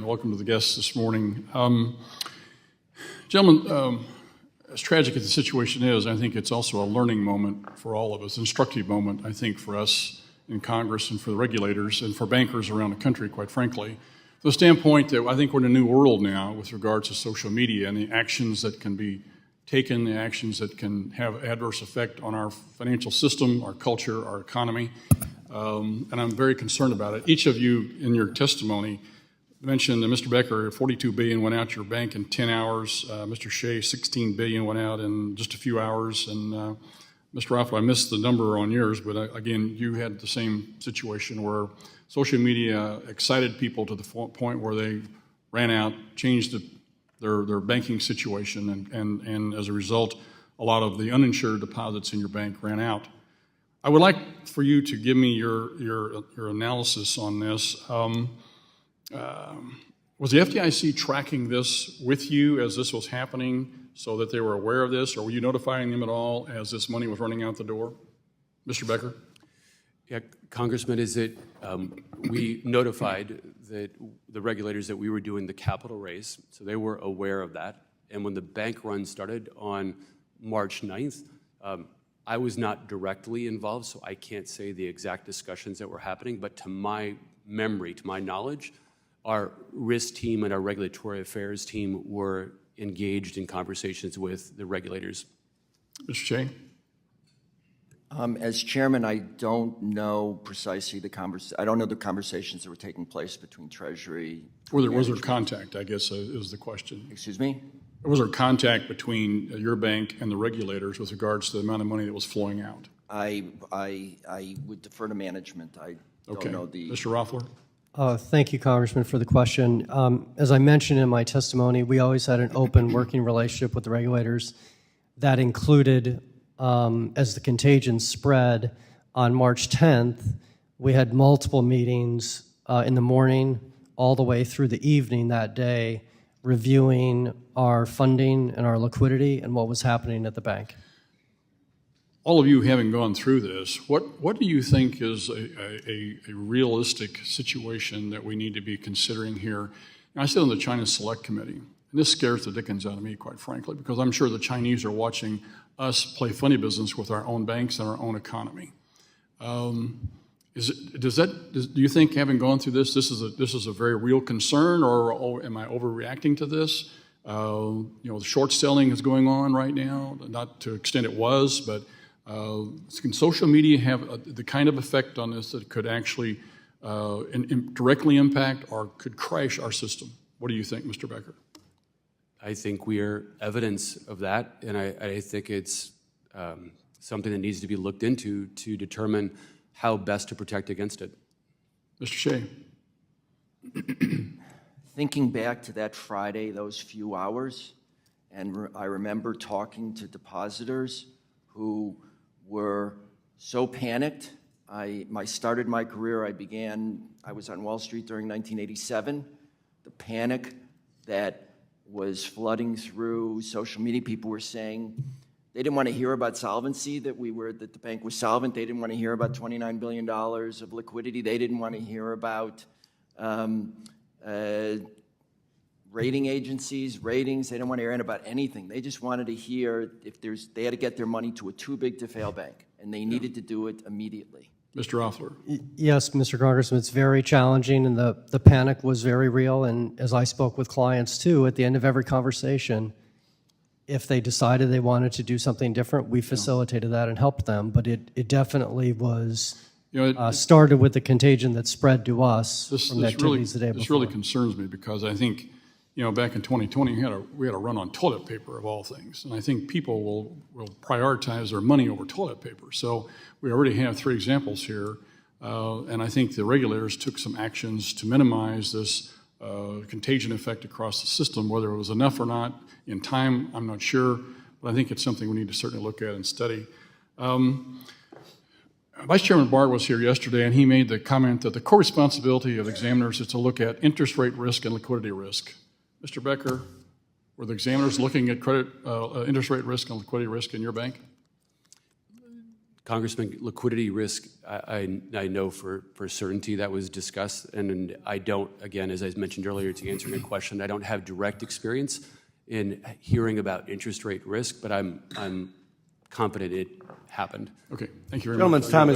welcome to the guests this morning. Gentlemen, as tragic as the situation is, I think it's also a learning moment for all of us, an instructive moment, I think, for us in Congress and for the regulators and for bankers around the country, quite frankly. From the standpoint that I think we're in a new world now with regards to social media and the actions that can be taken, the actions that can have adverse effect on our financial system, our culture, our economy, and I'm very concerned about it. Each of you in your testimony mentioned that Mr. Becker, $42 billion went out to your bank in 10 hours. Mr. Shea, $16 billion went out in just a few hours. And Mr. Rothwell, I missed the number on yours, but again, you had the same situation where social media excited people to the point where they ran out, changed their banking situation, and as a result, a lot of the uninsured deposits in your bank ran out. I would like for you to give me your analysis on this. Was the FDIC tracking this with you as this was happening so that they were aware of this, or were you notifying them at all as this money was running out the door? Mr. Becker? Yeah, Congressman, is it we notified the regulators that we were doing the capital raise, so they were aware of that. And when the bank run started on March 9th, I was not directly involved, so I can't say the exact discussions that were happening, but to my memory, to my knowledge, our risk team and our regulatory affairs team were engaged in conversations with the regulators. Mr. Shea? As chairman, I don't know precisely I don't know the conversations that were taking place between Treasury. Was there contact, I guess, is the question. Excuse me? Was there contact between your bank and the regulators with regards to the amount of money that was flowing out? I would defer to management. I don't know the... Mr. Rothler? Thank you, Congressman, for the question. As I mentioned in my testimony, we always had an open working relationship with the regulators. That included, as the contagion spread on March 10th, we had multiple meetings in the morning all the way through the evening that day, reviewing our funding and our liquidity and what was happening at the bank. All of you having gone through this, what do you think is a realistic situation that we need to be considering here? And I sit on the China Select Committee, and this scares the dickens out of me, quite frankly, because I'm sure the Chinese are watching us play funny business with our own banks and our own economy. Do you think, having gone through this is a very real concern, or am I overreacting to this? The short selling is going on right now, not to the extent it was, but can social media have the kind of effect on this that could actually directly impact or could crash our system? What do you think, Mr. Becker? I think we are evidence of that, and I think it's something that needs to be looked into to determine how best to protect against it. Mr. Shea. Thinking back to that Friday, those few hours, and I remember talking to depositors who were so panicked. I started my career, I was on Wall Street during 1987. The panic that was flooding through social media, people were saying they didn't want to hear about solvency, that the bank was solvent. They didn't want to hear about $29 billion of liquidity. They didn't want to hear about rating agencies, ratings. They didn't want to hear about anything. They just wanted to hear they had to get their money to a too big to fail bank, and they needed to do it immediately. Mr. Rothler. Yes, Mr. Congressman, it's very challenging, and the panic was very real. And as I spoke with clients too, at the end of every conversation, if they decided they wanted to do something different, we facilitated that and helped them. But it definitely was started with the contagion that spread to us from the activities the day before. This really concerns me because I think, back in 2020, we had a run on toilet paper of all things. And I think people will prioritize their money over toilet paper. So we already have 3 examples here. And I think the regulators took some actions to minimize this contagion effect across the system. Whether it was enough or not in time, I'm not sure. But I think it's something we need to certainly look at and study. Vice Chairman Barr was here yesterday, and he made the comment that the core responsibility of examiners is to look at interest rate risk and liquidity risk. Mr. Becker, were the examiners looking at credit, interest rate risk and liquidity risk in your bank? Congressman, liquidity risk, I know for certainty that was discussed, and I don't, again, as I mentioned earlier to answer your question, I don't have direct experience in hearing about interest rate risk, but I'm confident it happened. Okay, thank you very much. Gentleman's time is